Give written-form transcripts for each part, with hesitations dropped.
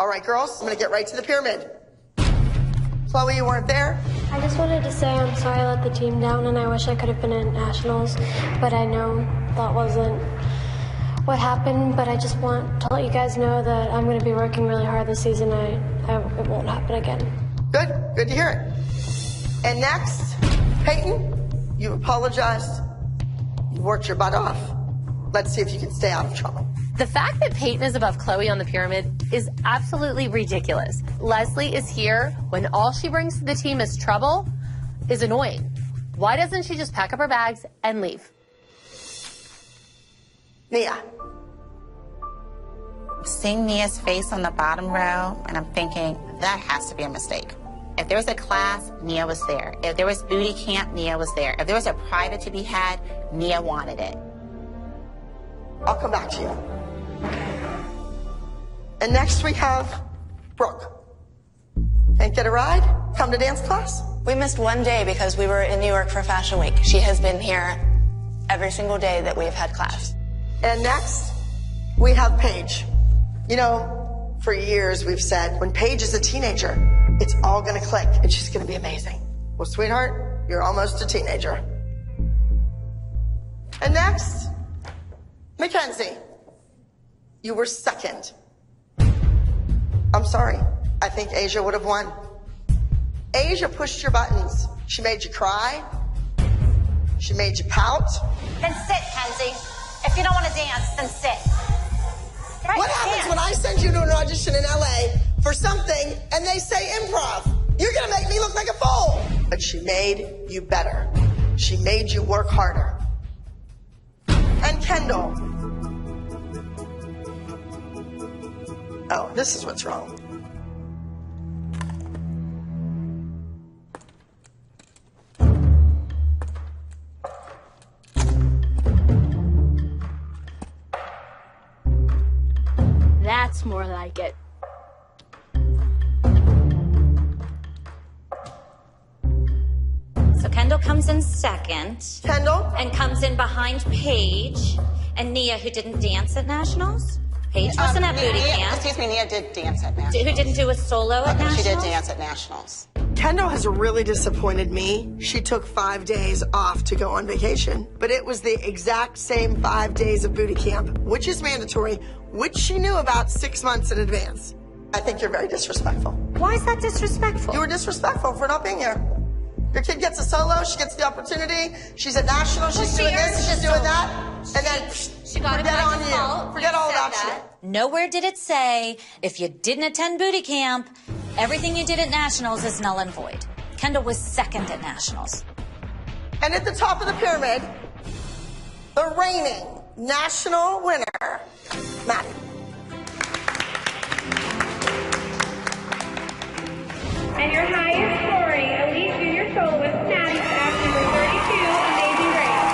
All right, girls, I'm gonna get right to the pyramid. Chloe, you weren't there? I just wanted to say I'm sorry I let the team down and I wish I could have been at Nationals, but I know that wasn't what happened, but I just want to let you guys know that I'm going to be working really hard this season. It won't happen again. Good to hear it. And next, Peyton, you apologized. You worked your butt off. Let's see if you can stay out of trouble. The fact that Peyton is above Chloe on the pyramid is absolutely ridiculous. Leslie is here when all she brings to the team is trouble is annoying. Why doesn't she just pack up her bags and leave? Nia. Seeing Nia's face on the bottom row, and I'm thinking, that has to be a mistake. If there was a class, Nia was there. If there was booty camp, Nia was there. If there was a private to be had, Nia wanted it. I'll come back to you. And next we have Brooke. Can't get a ride? Come to dance class? We missed one day because we were in New York for Fashion Week. She has been here every single day that we have had class. And next, we have Paige. You know, for years we've said, when Paige is a teenager, it's all gonna click and she's gonna be amazing. Well, sweetheart, you're almost a teenager. And next, Mackenzie. You were second. I'm sorry. I think Asia would have won. Asia pushed your buttons. She made you cry. She made you pout. Then sit, Kenzie. If you don't want to dance, then sit. Right, what happens when I send you to an audition in LA for something and they say improv? You're gonna make me look like a fool. But she made you better. She made you work harder. And Kendall. Oh, this is what's wrong. That's more like it. So Kendall comes in second. Kendall? And comes in behind Paige and Nia, who didn't dance at Nationals. Paige wasn't at booty camp. Excuse me, Nia did dance at Nationals. Who didn't do a solo at Nationals? She did dance at Nationals. Kendall has really disappointed me. She took 5 days off to go on vacation, but it was the exact same 5 days of booty camp, which is mandatory, which she knew about 6 months in advance. I think you're very disrespectful. Why is that disrespectful? You were disrespectful for not being here. Your kid gets a solo, she gets the opportunity, she's at Nationals, she's doing this, she's doing that, and then She got it forget by on default. you. Forget all about you. Nowhere did it say if you didn't attend booty camp, everything you did at Nationals is null and void. Kendall was second at Nationals. And at the top of the pyramid, the reigning national winner, Maddie. And your highest scoring elite junior soloist, Maddie, after number 32, Amazing Grace.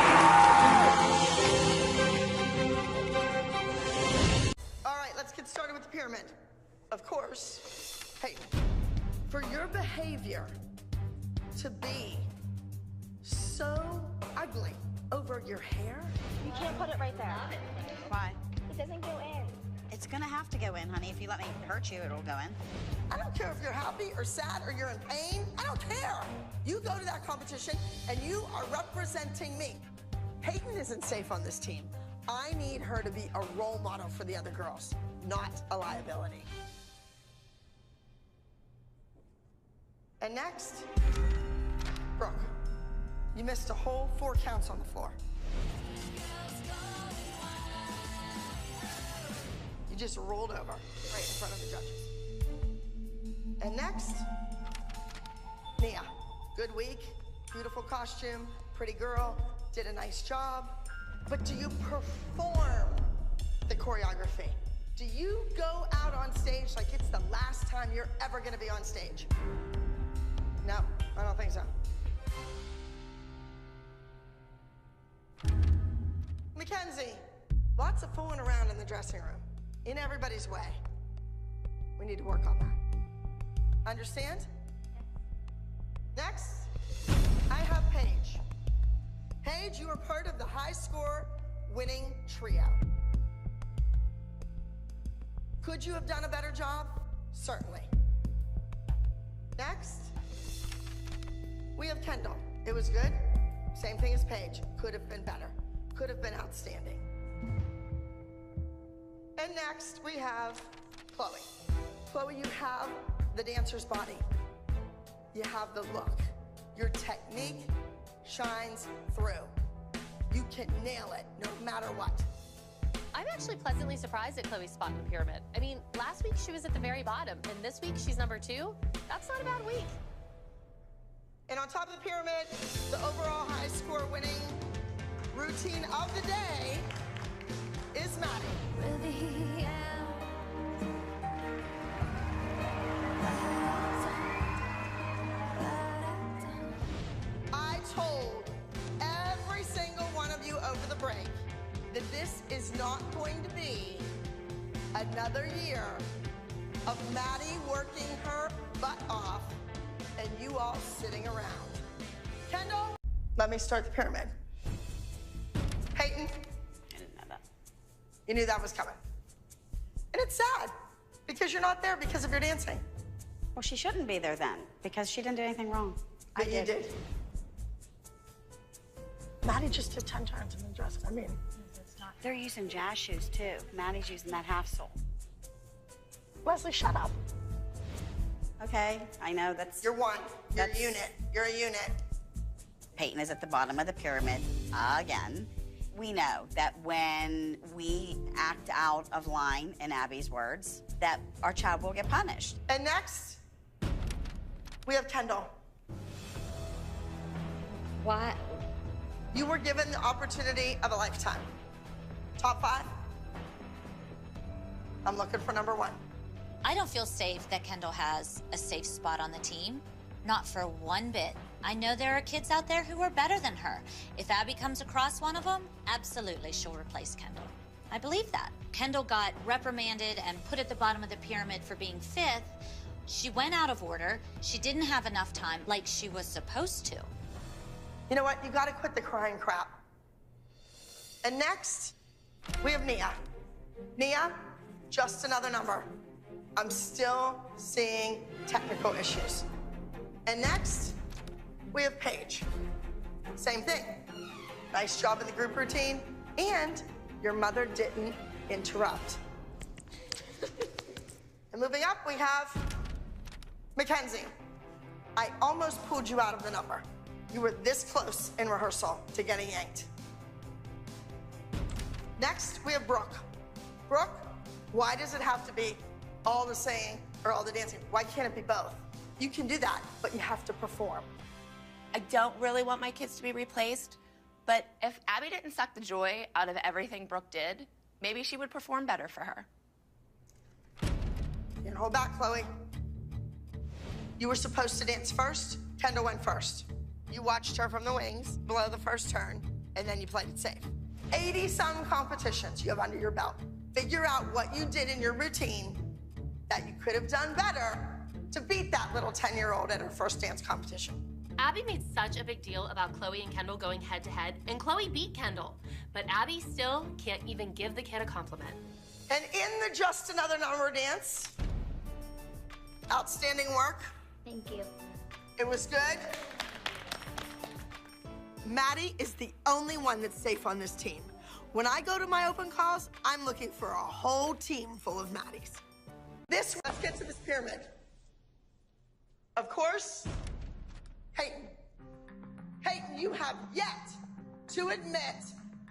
All right, let's get started with the pyramid. Of course, hey, for your behavior to be so ugly over your hair. You can't put it right there. Why? It doesn't go in. It's gonna have to go in, honey. If you let me hurt you, it'll go in. I don't care if you're happy or sad or you're in pain. I don't care. You go to that competition and you are representing me. Peyton isn't safe on this team. I need her to be a role model for the other girls, not a liability. And next, Brooke, you missed a whole 4 counts on the floor. You just rolled over right in front of the judges. And next, Nia. Good week, beautiful costume, pretty girl, did a nice job. But do you perform the choreography? Do you go out on stage like it's the last time you're ever gonna be on stage? No, I don't think so. Mackenzie, lots of fooling around in the dressing room, in everybody's way. We need to work on that. Understand? Next, I have Paige. Paige, you are part of the high score winning trio. Could you have done a better job? was good. Same thing as Paige. Could have been better. Could have been outstanding. And next we have Chloe. Chloe, you have the dancer's body. You have the look. Your technique shines through. You can nail it no matter what. I'm actually pleasantly surprised at Chloe's spot in the pyramid. I mean, last week she was at the very bottom, and this week she's number 2. That's not a bad week. And on top of the pyramid, the overall high score winning routine of the day is Maddie. I told every single one of you over the break that this is not going to be another year of Maddie working her butt off and you all sitting around. Kendall, let me start the pyramid. Peyton. I didn't know that. You knew that was coming. And it's sad because you're not there because of your dancing. Well, she shouldn't be there then because she didn't do anything wrong. But you did. Maddie just did 10 turns in the dress. I mean, They're using jazz shoes too. Maddie's using that half sole. Leslie, shut up. Okay, I know that's... You're one. You're a unit. You're a unit. Peyton is at the bottom of the pyramid again. We know that when we act out of line, in Abby's words, that our child will get punished. And next, we have Kendall. What? You were given the opportunity of a lifetime. Top 5? I'm looking for number 1. I don't feel safe that Kendall has a safe spot on the team. Not for one bit. I know there are kids out there who are better than her. If Abby comes across one of them, absolutely she'll replace Kendall. I believe that. Kendall got reprimanded and put at the bottom of the pyramid for being 5th. She went out of order. She didn't have enough time like she was supposed to. You know what? You gotta quit the crying crap. And next, we have Nia. Nia, just another number. I'm still seeing technical issues. And next, we have Paige. Same thing. Nice job in the group routine, and your mother didn't interrupt. And moving up, we have Mackenzie. I almost pulled you out of the number. You were this close in rehearsal to getting yanked. Next, we have Brooke. Brooke, why does it have to be all the singing or all the dancing? Why can't it be both? You can do that, but you have to perform. I don't really want my kids to be replaced, but if Abby didn't suck the joy out of everything Brooke did, maybe she would perform better for her. You can hold back, Chloe. You were supposed to dance first. Kendall went first. You watched her from the wings, below the first turn, and then you played it safe. 80-some competitions you have under your belt. Figure out what you did in your routine that you could have done better to beat that little 10-year-old at her first dance competition. Abby made such a big deal about Chloe and Kendall going head-to-head, and Chloe beat Kendall. But Abby still can't even give the kid a compliment. And in the Just Another Number dance, outstanding work. Thank you. It was good. Maddie is the only one that's safe on this team. When I go to my open calls, I'm looking for a whole team full of Maddies. Let's get to this pyramid. Of course, Peyton. Peyton, you have yet to admit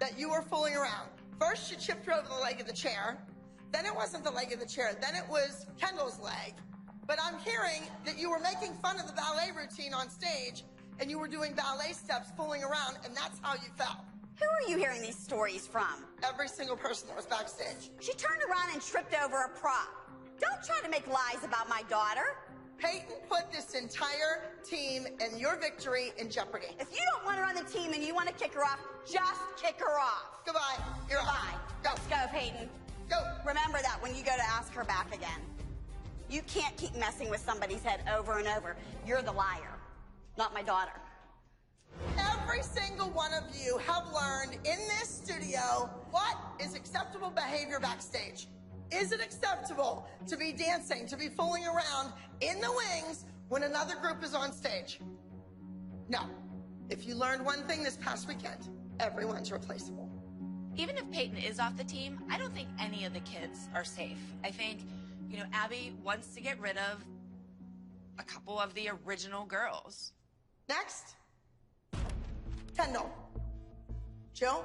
that you were fooling around. First, you chipped her over the leg of the chair. Then it wasn't the leg of the chair. Then it was Kendall's leg. But I'm hearing that you were making fun of the ballet routine on stage, and you were doing ballet steps, fooling around, and that's how you fell. Who are you hearing these stories from? Every single person that was backstage. She turned around and tripped over a prop. Don't try to make lies about my daughter. Peyton put this entire team and your victory in jeopardy. If you don't want her on the team and you want to kick her off, just kick her off. Goodbye. You're Goodbye. Go. Let's go, Peyton. Go. Remember that when you go to ask her back again. You can't keep messing with somebody's head over and over. You're the liar, not my daughter. Every single one of you have learned in this studio what is acceptable behavior backstage. Is it acceptable to be dancing, to be fooling around in the wings when another group is on stage? No. If you learned one thing this past weekend, everyone's replaceable. Even if Peyton is off the team, I don't think any of the kids are safe. I think, you know, Abby wants to get rid of a couple of the original girls. Next, Kendall. Jill?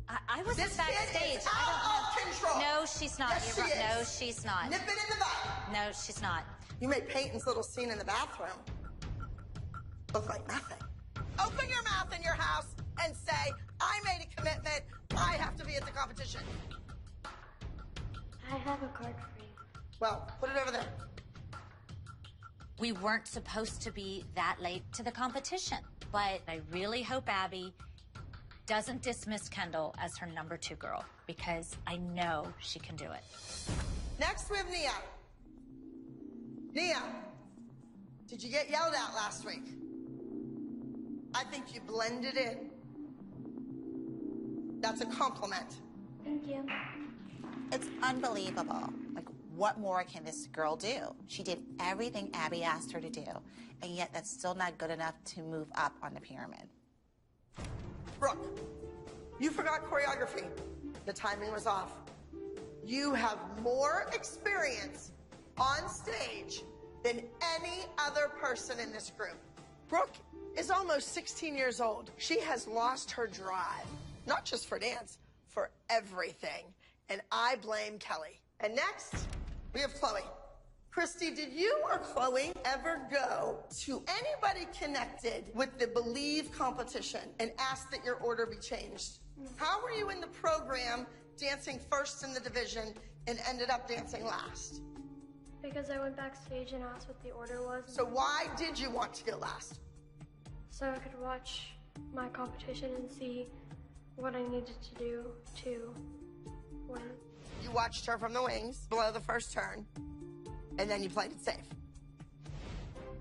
I was This backstage. kid is out of control. No, she's not. Yes, You're she right. No, is. she's not. Nip it in the bud. No, she's not. You made Peyton's little scene in the bathroom look like nothing. Open your mouth in your house and say, I made a commitment. I have to be at the competition. I have a card for you. Well, put it over there. We weren't supposed to be that late to the competition, but I really hope Abby doesn't dismiss Kendall as her number 2 girl, because I know she can do it. Next, we have Nia. Nia, did you get yelled at last week? I think you blended in. That's a compliment. Thank you. It's unbelievable. Like, what more can this girl do? She did everything Abby asked her to do, and yet that's still not good enough to move up on the pyramid. Brooke, you forgot choreography. The timing was off. You have more experience on stage than any other person in this group. Brooke is almost 16 years old. She has lost her drive, not just for dance, for everything. And I blame Kelly. And next, we have Chloe. Christy, did you or Chloe ever go to anybody connected with the Believe competition and ask that your order be changed? How were you in the program dancing first in the division and ended up dancing last? Because I went backstage and asked what the order was. So why did you want to go last? So I could watch my competition and see what I needed to do to win. You watched her from the wings below the first turn, and then you played it safe.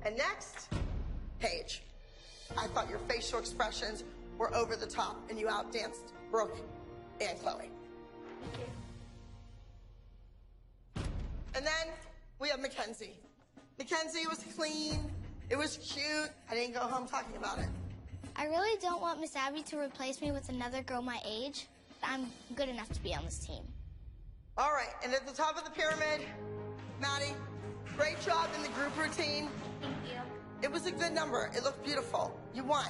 And next, Paige. I thought your facial expressions were over the top, and you outdanced Brooke and Chloe. Thank you. And then we have Mackenzie. Mackenzie was clean. It was cute. I didn't go home talking about it. I really don't want Miss Abby to replace me with another girl my age. I'm good enough to be on this team. All right, and at the top of the pyramid, Maddie, great job in the group routine. Thank you. It was a good number. It looked beautiful. You won.